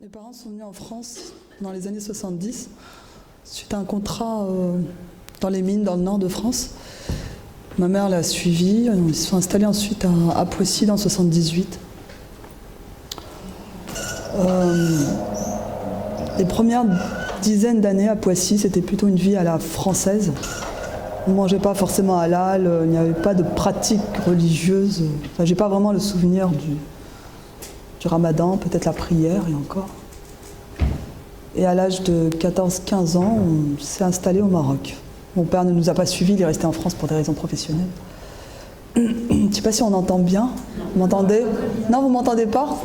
Mes parents sont venus en France dans les années 70 suite à un contrat dans les mines dans le nord de France. Ma mère l'a suivi, ils se sont installés ensuite à Poissy dans 78. Les premières dizaines d'années à Poissy, c'était plutôt une vie à la française. On ne mangeait pas forcément halal, il n'y avait pas de pratique religieuse. Enfin, j'ai pas vraiment le souvenir du ramadan, peut-être la prière et encore. Et à l'âge de 14-15 ans, on s'est installé au Maroc. Mon père ne nous a pas suivis, il est resté en France pour des raisons professionnelles. Je ne sais pas si on entend bien. Vous m'entendez? Non, vous ne m'entendez pas?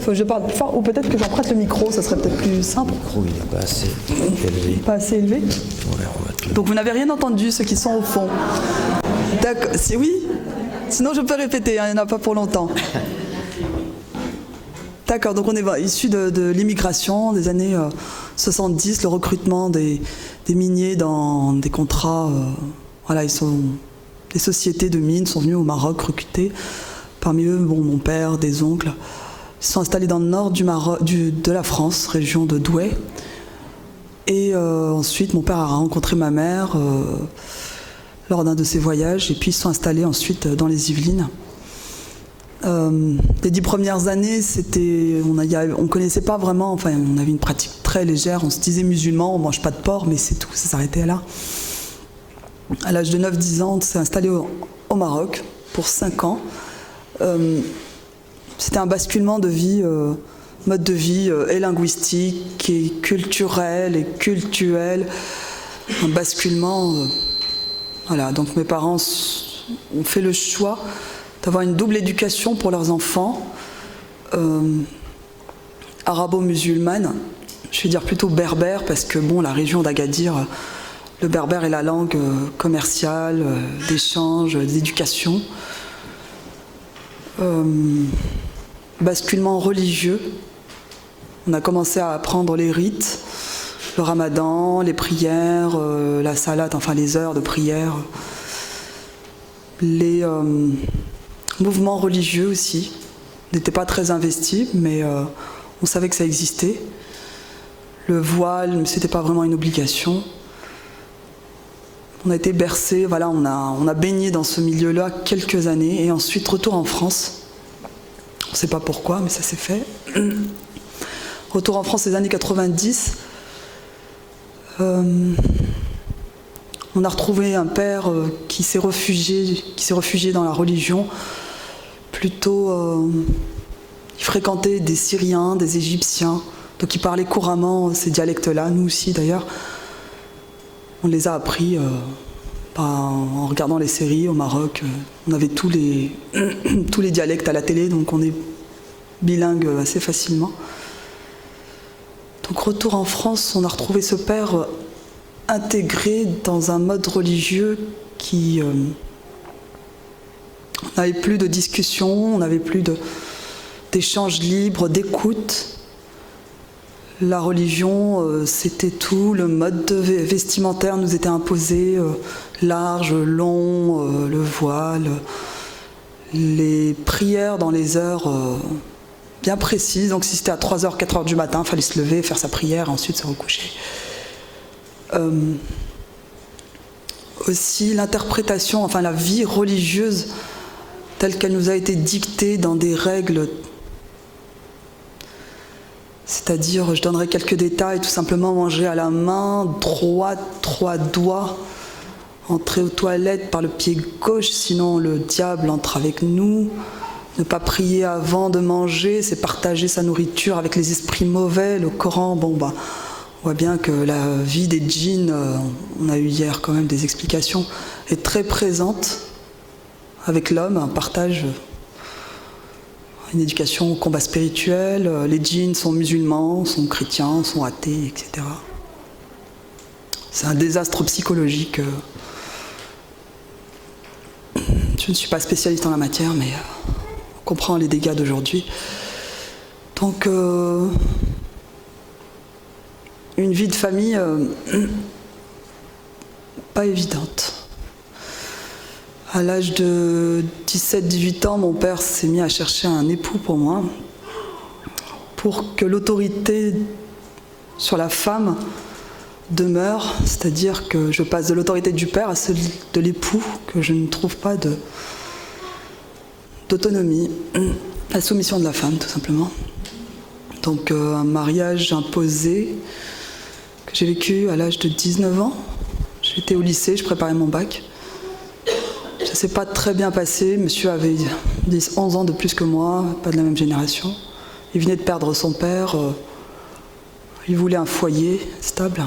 Faut que je parle plus fort, ou peut-être que j'emprunte le micro, ça serait peut-être plus simple. Le micro, il n'est pas assez élevé. Pas assez élevé? Ouais, on va te... Donc vous n'avez rien entendu, ceux qui sont au fond. D'accord, oui? Sinon je peux répéter, hein, il n'y en a pas pour longtemps. D'accord, donc on est issu de l'immigration des années 70, le recrutement des miniers dans des contrats. Voilà, les sociétés de mines sont venues au Maroc recruter. Parmi eux, mon père, des oncles. Ils se sont installés dans le nord de la France, région de Douai. Et ensuite, mon père a rencontré ma mère lors d'un de ses voyages. Et puis, ils se sont installés ensuite dans les Yvelines. Les 10 premières années, on ne connaissait pas vraiment, enfin on avait une pratique très légère, on se disait musulman, on ne mange pas de porc, mais c'est tout, ça s'arrêtait là. À l'âge de 9-10 ans, on s'est installé au Maroc pour 5 ans. C'était un basculement de vie, mode de vie et linguistique, et culturel, et cultuel. Un basculement, voilà, donc mes parents ont fait le choix d'avoir une double éducation pour leurs enfants, arabo-musulmane, je vais dire plutôt berbère, parce que bon, la région d'Agadir, le berbère est la langue commerciale, d'échange, d'éducation. Basculement religieux, on a commencé à apprendre les rites, le ramadan, les prières, la salate, enfin les heures de prière, les mouvements religieux aussi, n'étaient pas très investis, mais on savait que ça existait. Le voile, c'était pas vraiment une obligation. On a été bercés, voilà, on a baigné dans ce milieu-là quelques années, et ensuite retour en France. On ne sait pas pourquoi, mais ça s'est fait. Retour en France les années 90. On a retrouvé un père qui s'est réfugié dans la religion. Plutôt, il fréquentait des Syriens, des Égyptiens, donc il parlait couramment ces dialectes-là, nous aussi d'ailleurs. On les a appris en regardant les séries au Maroc. On avait tous les dialectes à la télé, donc on est bilingue assez facilement. Donc retour en France, on a retrouvé ce père intégré dans un mode religieux qui... on n'avait plus de discussion, on n'avait plus d'échanges libres, d'écoute. La religion, c'était tout, le mode vestimentaire nous était imposé, large, long, le voile, les prières dans les heures bien précises. Donc si c'était à 3h, 4h du matin, il fallait se lever, faire sa prière, et ensuite se recoucher. Aussi l'interprétation, enfin la vie religieuse telle qu'elle nous a été dictée dans des règles, c'est-à-dire, je donnerai quelques détails, tout simplement manger à la main droite, 3 doigts, entrer aux toilettes par le pied gauche, sinon le diable entre avec nous, ne pas prier avant de manger, c'est partager sa nourriture avec les esprits mauvais, le Coran, on voit bien que la vie des djinns, on a eu hier quand même des explications, est très présente avec l'homme, un partage, une éducation au combat spirituel. Les djinns sont musulmans, sont chrétiens, sont athées, etc. C'est un désastre psychologique. Je ne suis pas spécialiste en la matière, mais on comprend les dégâts d'aujourd'hui. Donc, une vie de famille pas évidente. À l'âge de 17-18 ans, mon père s'est mis à chercher un époux pour moi, pour que l'autorité sur la femme demeure, c'est-à-dire que je passe de l'autorité du père à celle de l'époux, que je ne trouve pas d'autonomie, la soumission de la femme tout simplement. Donc un mariage imposé que j'ai vécu à l'âge de 19 ans. J'étais au lycée, je préparais mon bac. Ça s'est pas très bien passé, monsieur avait 11 ans de plus que moi, pas de la même génération. Il venait de perdre son père, il voulait un foyer stable.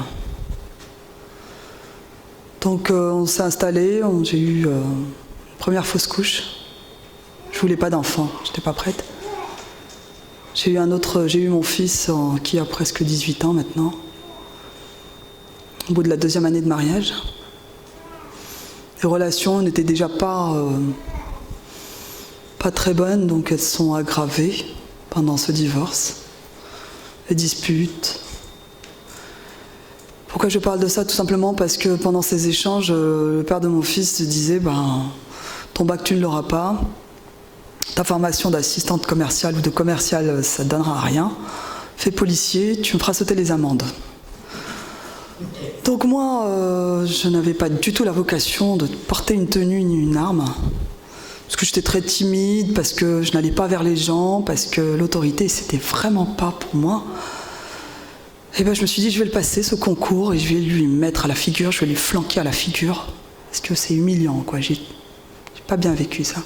Donc on s'est installé, j'ai eu une première fausse couche. Je voulais pas d'enfant, j'étais pas prête. J'ai eu mon fils qui a presque 18 ans maintenant, au bout de la 2e année de mariage. Les relations n'étaient déjà pas très bonnes, donc elles sont aggravées pendant ce divorce. Les disputes. Pourquoi je parle de ça? Tout simplement parce que pendant ces échanges, le père de mon fils disait ton bac tu ne l'auras pas, ta formation d'assistante commerciale ou de commerciale ça ne donnera à rien, fais policier, tu me feras sauter les amendes. Donc moi, je n'avais pas du tout la vocation de porter une tenue ni une arme, parce que j'étais très timide, parce que je n'allais pas vers les gens, parce que l'autorité, c'était vraiment pas pour moi. Et je me suis dit, je vais le passer, ce concours, et je vais lui mettre à la figure, je vais lui flanquer à la figure, parce que c'est humiliant, quoi. J'ai pas bien vécu ça.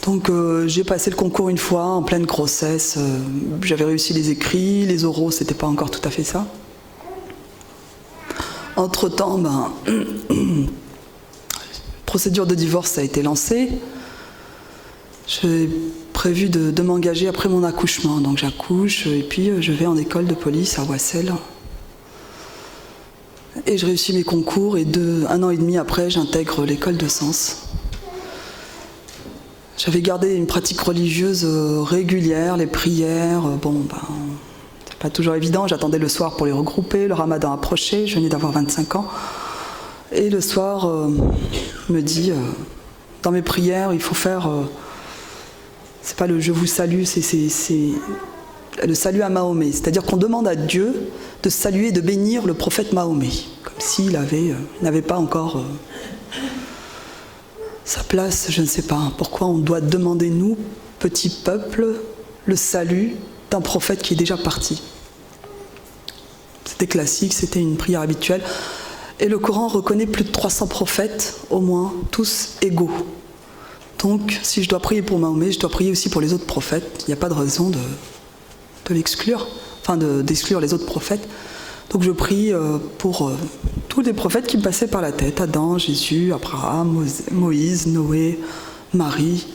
Donc j'ai passé le concours une fois, en pleine grossesse, j'avais réussi les écrits, les oraux, c'était pas encore tout à fait ça. Entre-temps, procédure de divorce a été lancée. J'ai prévu de m'engager après mon accouchement. Donc j'accouche et puis je vais en école de police à Oissel. Et je réussis mes concours et 1 an et demi après, j'intègre l'école de Sens. J'avais gardé une pratique religieuse régulière, les prières, c'est pas toujours évident, j'attendais le soir pour les regrouper, le ramadan approchait, je venais d'avoir 25 ans. Et le soir, me dit, dans mes prières, il faut faire, c'est pas le je vous salue, c'est le salut à Mahomet. C'est-à-dire qu'on demande à Dieu de saluer et de bénir le prophète Mahomet, comme s'il n'avait pas encore sa place, je ne sais pas. Pourquoi on doit demander, nous, petit peuple, le salut d'un prophète qui est déjà parti. C'était classique, c'était une prière habituelle. Et le Coran reconnaît plus de 300 prophètes, au moins, tous égaux. Donc, si je dois prier pour Mahomet, je dois prier aussi pour les autres prophètes. Il n'y a pas de raison de l'exclure, enfin d'exclure les autres prophètes. Donc je prie pour tous les prophètes qui me passaient par la tête. Adam, Jésus, Abraham, Moïse, Noé, Marie.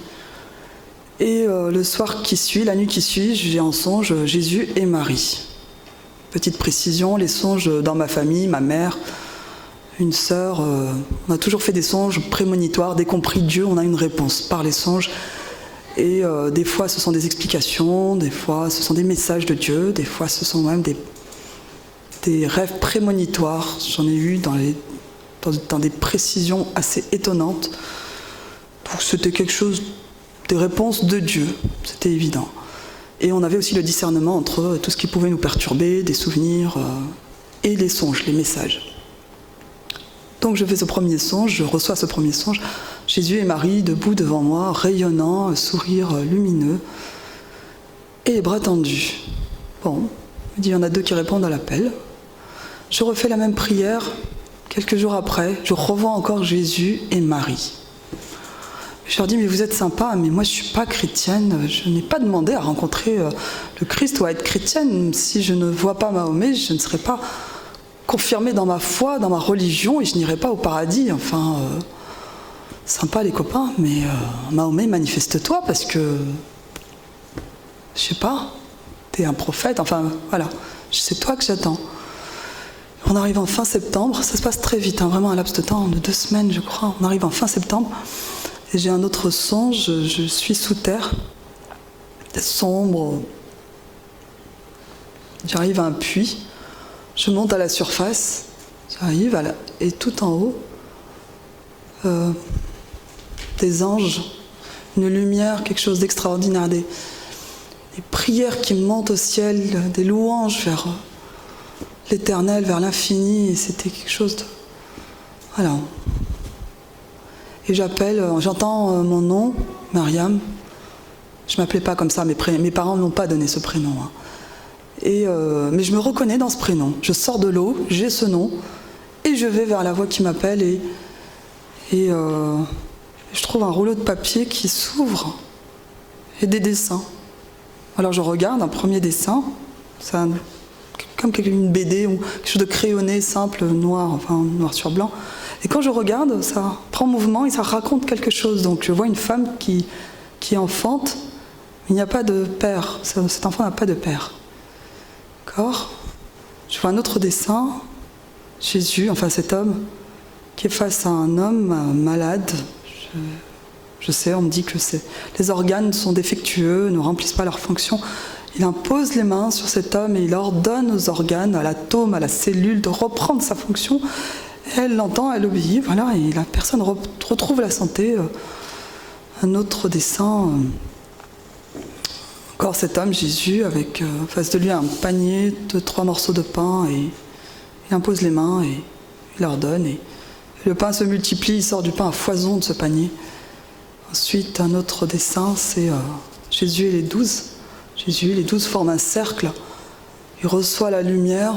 Et le soir qui suit, la nuit qui suit, j'ai en songe Jésus et Marie. Petite précision, les songes dans ma famille, ma mère, une sœur, on a toujours fait des songes prémonitoires. Dès qu'on prie Dieu, on a une réponse par les songes. Et des fois, ce sont des explications, des fois, ce sont des messages de Dieu, des fois, ce sont même des rêves prémonitoires. J'en ai eu dans des précisions assez étonnantes. Donc c'était quelque chose, des réponses de Dieu, c'était évident. Et on avait aussi le discernement entre tout ce qui pouvait nous perturber, des souvenirs, et les songes, les messages. Donc je fais ce premier songe, je reçois ce premier songe, Jésus et Marie debout devant moi, rayonnant, sourire lumineux, et les bras tendus. Bon, il dit, il y en a 2 qui répondent à l'appel. Je refais la même prière, quelques jours après, je revois encore Jésus et Marie. Je leur dis, mais vous êtes sympa, mais moi je ne suis pas chrétienne, je n'ai pas demandé à rencontrer le Christ ou à être chrétienne. Si je ne vois pas Mahomet, je ne serai pas confirmée dans ma foi, dans ma religion, et je n'irai pas au paradis. Enfin, sympa les copains, mais Mahomet, manifeste-toi, parce que, je sais pas, t'es un prophète, enfin voilà, c'est toi que j'attends. On arrive en fin septembre, ça se passe très vite, vraiment un laps de temps de 2 semaines je crois, on arrive en fin septembre, et j'ai un autre songe, je suis sous terre, c'est sombre, j'arrive à un puits, je monte à la surface, j'arrive, et tout en haut, des anges, une lumière, quelque chose d'extraordinaire, des prières qui montent au ciel, des louanges vers l'éternel, vers l'infini, et c'était quelque chose de... Voilà. Et j'entends mon nom, Mariam. Je ne m'appelais pas comme ça, mes parents ne m'ont pas donné ce prénom. Hein. Mais je me reconnais dans ce prénom. Je sors de l'eau, j'ai ce nom, et je vais vers la voix qui m'appelle, et je trouve un rouleau de papier qui s'ouvre, et des dessins. Alors je regarde un premier dessin, c'est comme une BD ou quelque chose de crayonné, simple, noir sur blanc. Et quand je regarde, ça prend mouvement et ça raconte quelque chose. Donc je vois une femme qui enfante, mais il n'y a pas de père. Cet enfant n'a pas de père. D'accord ? Je vois un autre dessin, Jésus, cet homme, qui est face à un homme malade. Je sais, on me dit que les organes sont défectueux, ne remplissent pas leur fonction. Il impose les mains sur cet homme et il ordonne aux organes, à l'atome, à la cellule, de reprendre sa fonction. Elle l'entend, elle obéit, voilà, et la personne retrouve la santé. Un autre dessin, encore cet homme, Jésus, avec face de lui un panier de 3 morceaux de pain, et il impose les mains et il leur donne. Et le pain se multiplie, il sort du pain à foison de ce panier. Ensuite, un autre dessin, c'est Jésus et les 12. Jésus, les 12 forment un cercle. Il reçoit la lumière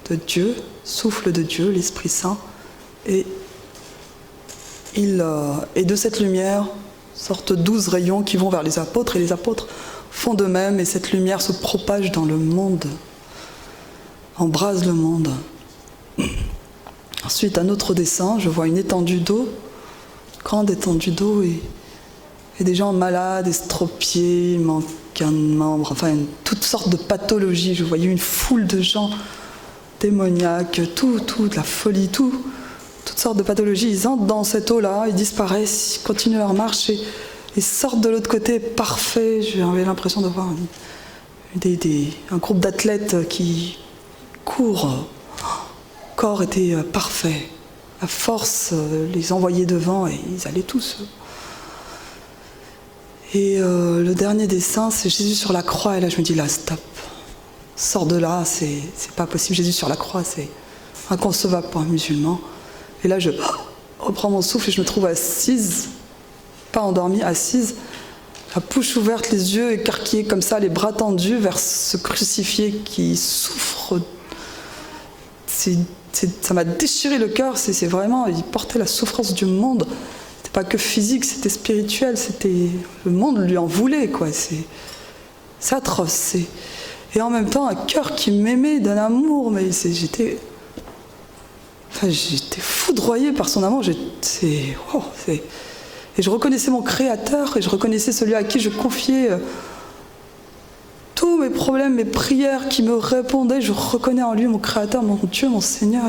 de Dieu, souffle de Dieu, l'Esprit Saint, et de cette lumière sortent 12 rayons qui vont vers les apôtres, et les apôtres font de même, et cette lumière se propage dans le monde, embrase le monde. Ensuite, un autre dessin, je vois une étendue d'eau, grande étendue d'eau, et des gens malades, estropiés, il manque un membre, toutes sortes de pathologies. Je voyais une foule de gens démoniaques, de la folie, toutes sortes de pathologies. Ils entrent dans cette eau-là, ils disparaissent, ils continuent leur marche et ils sortent de l'autre côté parfait. J'avais l'impression de voir un groupe d'athlètes qui courent. Le corps était parfait. La force les envoyait devant et ils allaient tous. Et le dernier dessin, c'est Jésus sur la croix. Et là, je me dis, là, stop. Sors de là, c'est pas possible. Jésus sur la croix, c'est inconcevable pour un musulman. Et là, je reprends mon souffle et je me trouve assise, pas endormie, assise, la bouche ouverte, les yeux écarquillés comme ça, les bras tendus vers ce crucifié qui souffre. Ça m'a déchiré le cœur. C'est vraiment, il portait la souffrance du monde. Pas que physique, c'était spirituel, le monde lui en voulait, quoi. C'est atroce. Et en même temps, un cœur qui m'aimait d'un amour, mais j'étais foudroyée par son amour. Et je reconnaissais mon Créateur, et je reconnaissais celui à qui je confiais tous mes problèmes, mes prières, qui me répondait. Je reconnais en lui mon Créateur, mon Dieu, mon Seigneur,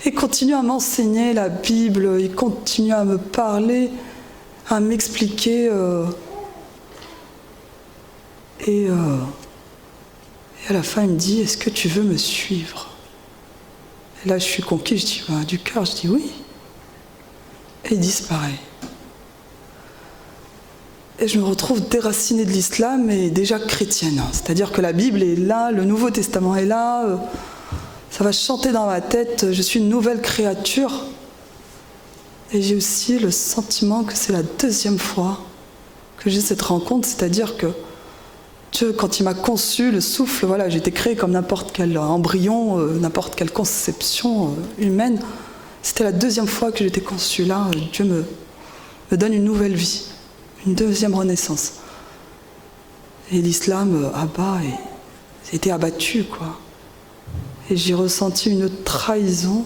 et continue à m'enseigner la Bible, il continue à me parler, à m'expliquer. Et à la fin, il me dit, est-ce que tu veux me suivre ? Et là, je suis conquis, je dis, du cœur, je dis oui. Et il disparaît. Et je me retrouve déracinée de l'islam et déjà chrétienne. C'est-à-dire que la Bible est là, le Nouveau Testament est là, ça va chanter dans ma tête, je suis une nouvelle créature. Et j'ai aussi le sentiment que c'est la 2e fois que j'ai cette rencontre, c'est-à-dire que Dieu, quand il m'a conçu, le souffle, voilà, j'ai été créée comme n'importe quel embryon, n'importe quelle conception humaine. C'était la 2e fois que j'étais conçue. Là, Dieu me donne une nouvelle vie, une 2e renaissance. Et l'islam abat, et j'ai été abattu, quoi. Et j'ai ressenti une trahison,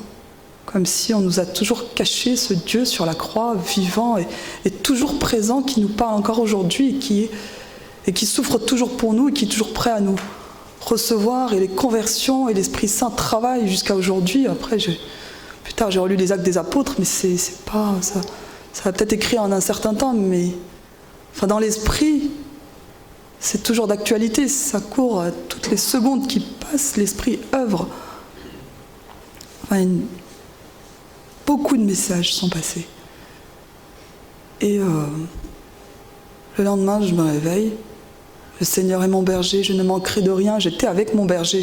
comme si on nous a toujours caché ce Dieu sur la croix, vivant et toujours présent, qui nous parle encore aujourd'hui et qui souffre toujours pour nous et qui est toujours prêt à nous recevoir. Et les conversions et l'Esprit Saint travaillent jusqu'à aujourd'hui. Après, plus tard, j'ai relu les Actes des Apôtres, mais c'est pas ça. Ça va peut-être écrit en un certain temps, mais dans l'esprit, c'est toujours d'actualité, ça court à toutes les secondes qui passent, l'esprit œuvre. Beaucoup de messages sont passés. Et le lendemain, je me réveille, Le Seigneur est mon berger, je ne manquerai de rien. J'étais avec mon berger,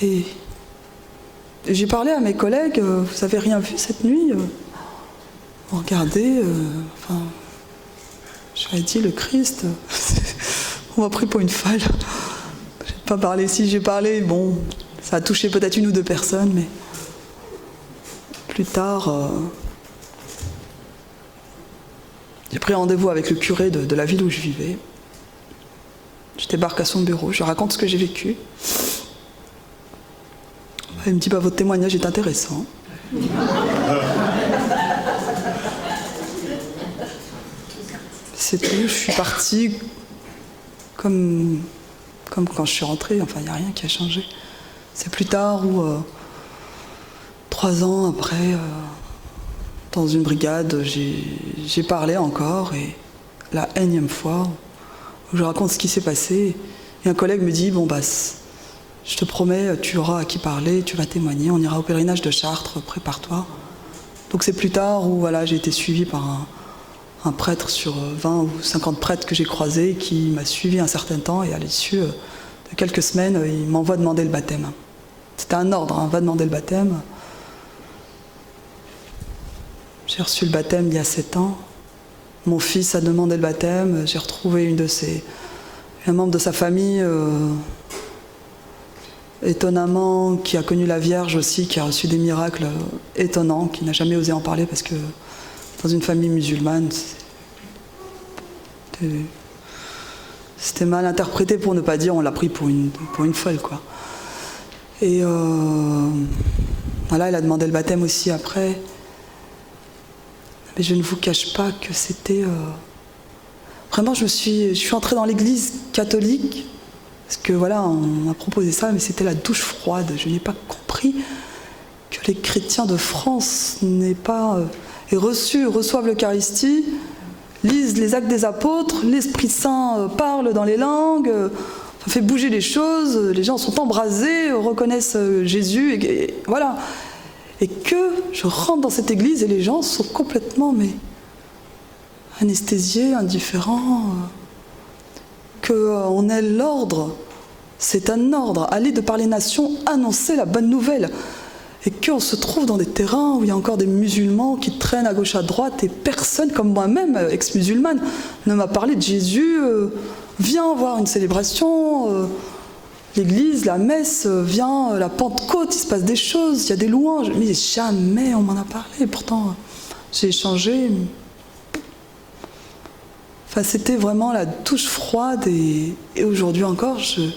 Et j'ai parlé à mes collègues, vous n'avez rien vu cette nuit Regardez, j'avais dit le Christ, on m'a pris pour une folle. J'ai pas parlé, si j'ai parlé, bon, ça a touché peut-être 1 ou 2 personnes, mais plus tard, j'ai pris rendez-vous avec le curé de la ville où je vivais. Je débarque à son bureau, je raconte ce que j'ai vécu. Il me dit, votre témoignage est intéressant. C'est tout, je suis partie comme quand je suis rentrée, il n'y a rien qui a changé. C'est plus tard où, 3 ans après, dans une brigade, j'ai parlé encore, et la énième fois, où je raconte ce qui s'est passé, et un collègue me dit, je te promets, tu auras à qui parler, tu vas témoigner, on ira au pèlerinage de Chartres, prépare-toi. Donc c'est plus tard où j'ai été suivie par un prêtre sur 20 ou 50 prêtres que j'ai croisés, qui m'a suivi un certain temps, et à l'issue de quelques semaines, il m'envoie demander le baptême. C'était un ordre, va demander le baptême. J'ai reçu le baptême il y a 7 ans. Mon fils a demandé le baptême, j'ai retrouvé un membre de sa famille, étonnamment, qui a connu la Vierge aussi, qui a reçu des miracles étonnants, qui n'a jamais osé en parler parce que dans une famille musulmane, c'était mal interprété, pour ne pas dire on l'a pris pour une folle, quoi. Et il a demandé le baptême aussi après. Mais je ne vous cache pas que c'était... Vraiment, je suis entrée dans l'église catholique, parce que on m'a proposé ça, mais c'était la douche froide. Je n'ai pas compris que les chrétiens de France reçoivent l'Eucharistie, lisent les actes des apôtres, l'Esprit Saint parle dans les langues, fait bouger les choses, les gens sont embrasés, reconnaissent Jésus, et voilà. Et que je rentre dans cette église et les gens sont complètement anesthésiés, indifférents, qu'on ait l'ordre, c'est un ordre, aller de par les nations, annoncer la bonne nouvelle. Et qu'on se trouve dans des terrains où il y a encore des musulmans qui traînent à gauche à droite, et personne, comme moi-même, ex-musulmane, ne m'a parlé de Jésus. Viens voir une célébration, l'église, la messe, viens, la Pentecôte, il se passe des choses, il y a des louanges. Mais jamais on m'en a parlé, pourtant j'ai échangé. C'était vraiment la douche froide, et aujourd'hui encore, je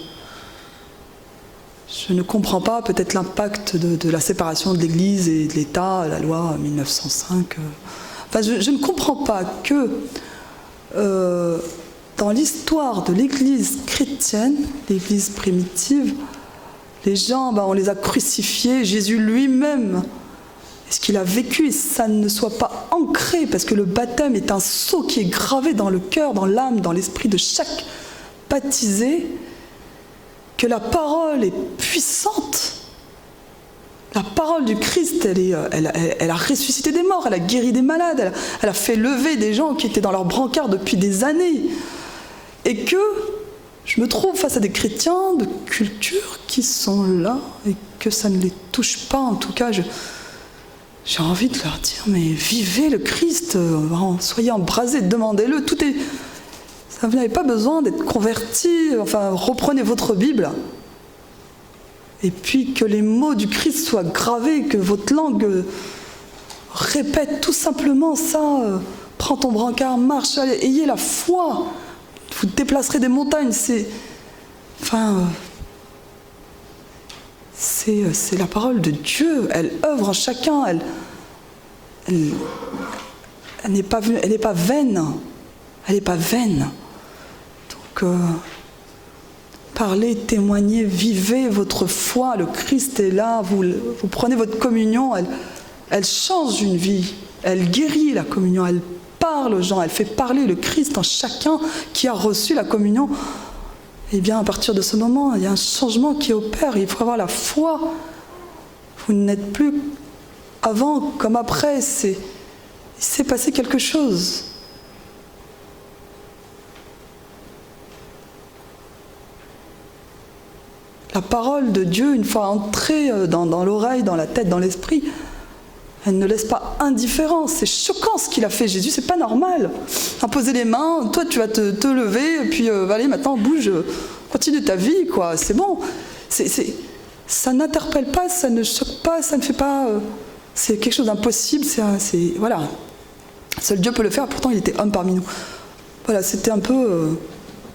ne comprends pas peut-être l'impact de la séparation de l'Église et de l'État, la loi 1905. Je ne comprends pas que dans l'histoire de l'Église chrétienne, l'Église primitive, les gens, on les a crucifiés, Jésus lui-même, ce qu'il a vécu, et ça ne soit pas ancré, parce que le baptême est un sceau qui est gravé dans le cœur, dans l'âme, dans l'esprit de chaque baptisé, que la parole est puissante. La parole du Christ, elle a ressuscité des morts, elle a guéri des malades, elle a fait lever des gens qui étaient dans leur brancard depuis des années. Et que je me trouve face à des chrétiens de culture qui sont là, et que ça ne les touche pas. En tout cas, j'ai envie de leur dire, mais vivez le Christ, soyez embrasés, demandez-le, tout est... Vous n'avez pas besoin d'être convertis, reprenez votre Bible. Et puis que les mots du Christ soient gravés, que votre langue répète tout simplement ça. Prends ton brancard, marche, allez, ayez la foi. Vous déplacerez des montagnes, c'est la parole de Dieu. Elle œuvre en chacun, elle n'est pas vaine. Elle n'est pas vaine. Donc, parlez, témoignez, vivez votre foi. Le Christ est là. Vous prenez votre communion. Elle change une vie. Elle guérit la communion. Elle parle aux gens. Elle fait parler le Christ en chacun qui a reçu la communion. Eh bien, à partir de ce moment, il y a un changement qui opère. Il faut avoir la foi. Vous n'êtes plus avant comme après. Il s'est passé quelque chose. La parole de Dieu, une fois entrée dans l'oreille, dans la tête, dans l'esprit, elle ne laisse pas indifférent. C'est choquant ce qu'il a fait, Jésus, c'est pas normal. Imposer les mains, toi tu vas te lever, et puis allez, maintenant bouge, continue ta vie, quoi, c'est bon. Ça n'interpelle pas, ça ne choque pas, ça ne fait pas... c'est quelque chose d'impossible, voilà. Seul Dieu peut le faire, pourtant il était homme parmi nous. Voilà, c'était un peu...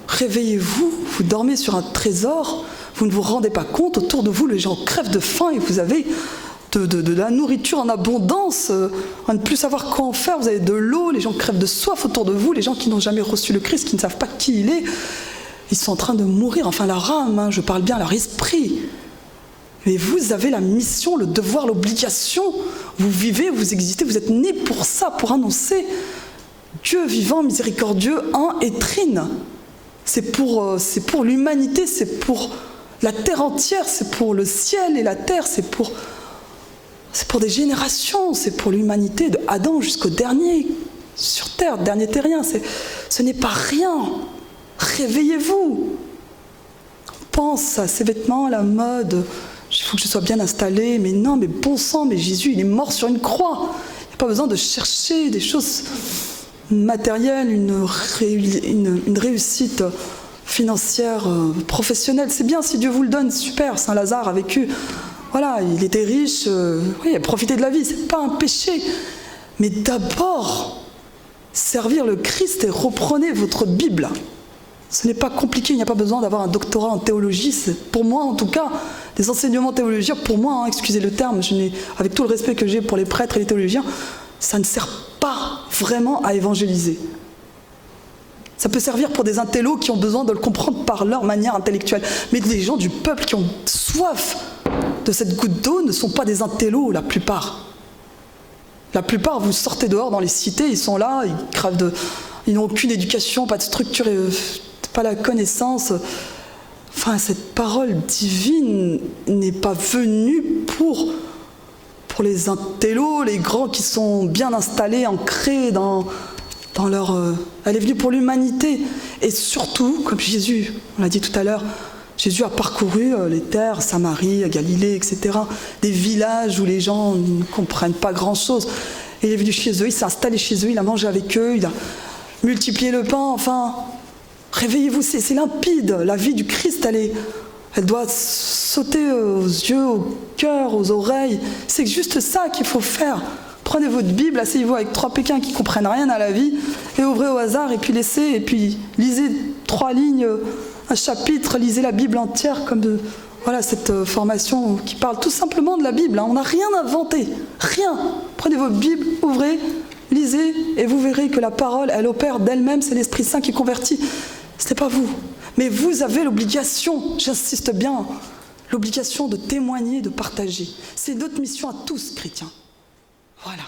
réveillez-vous, vous dormez sur un trésor, vous ne vous rendez pas compte, autour de vous les gens crèvent de faim et vous avez de la nourriture en abondance, à ne plus savoir quoi en faire, vous avez de l'eau, les gens crèvent de soif autour de vous, les gens qui n'ont jamais reçu le Christ, qui ne savent pas qui il est, ils sont en train de mourir, enfin leur âme, je parle bien, leur esprit. Mais vous avez la mission, le devoir, l'obligation, vous vivez, vous existez, vous êtes nés pour ça, pour annoncer Dieu vivant, miséricordieux, un et trine. C'est pour l'humanité, c'est pour la terre entière, c'est pour le ciel et la terre, c'est pour des générations, c'est pour l'humanité, de Adam jusqu'au dernier sur terre, dernier terrien. Ce n'est pas rien. Réveillez-vous. On pense à ces vêtements, à la mode, il faut que je sois bien installé, mais non, mais bon sang, mais Jésus, il est mort sur une croix. Il n'y a pas besoin de chercher des choses matérielle, une réussite financière, professionnelle. C'est bien si Dieu vous le donne, super. Saint Lazare a vécu, voilà, il était riche, oui, il a profité de la vie, c'est pas un péché. Mais d'abord, servir le Christ et reprenez votre Bible. Ce n'est pas compliqué, il n'y a pas besoin d'avoir un doctorat en théologie. Pour moi, en tout cas, des enseignements théologiens, pour moi, excusez le terme, avec tout le respect que j'ai pour les prêtres et les théologiens, ça ne sert pas vraiment à évangéliser. Ça peut servir pour des intellos qui ont besoin de le comprendre par leur manière intellectuelle. Mais les gens du peuple qui ont soif de cette goutte d'eau ne sont pas des intellos, la plupart. La plupart, vous sortez dehors dans les cités, ils sont là, ils crèvent ils n'ont aucune éducation, pas de structure, pas la connaissance. Enfin, cette parole divine n'est pas venue pour les intellos, les grands qui sont bien installés, ancrés dans leur... elle est venue pour l'humanité. Et surtout, comme Jésus, on l'a dit tout à l'heure, Jésus a parcouru les terres, Samarie, Galilée, etc. Des villages où les gens ne comprennent pas grand-chose. Et il est venu chez eux, il s'est installé chez eux, il a mangé avec eux, il a multiplié le pain, enfin... Réveillez-vous, c'est limpide. La vie du Christ, elle doit sauter aux yeux, au cœur, aux oreilles. C'est juste ça qu'il faut faire. Prenez votre Bible, asseyez-vous avec 3 Pékins qui ne comprennent rien à la vie, et ouvrez au hasard, et puis lisez 3 lignes, un chapitre, lisez la Bible entière, comme voilà, cette formation qui parle tout simplement de la Bible. On n'a rien inventé, rien. Prenez votre Bible, ouvrez, lisez, et vous verrez que la parole, elle opère d'elle-même, c'est l'Esprit Saint qui convertit. Ce n'est pas vous. Mais vous avez l'obligation, j'insiste bien, l'obligation de témoigner, de partager. C'est notre mission à tous, chrétiens. Voilà.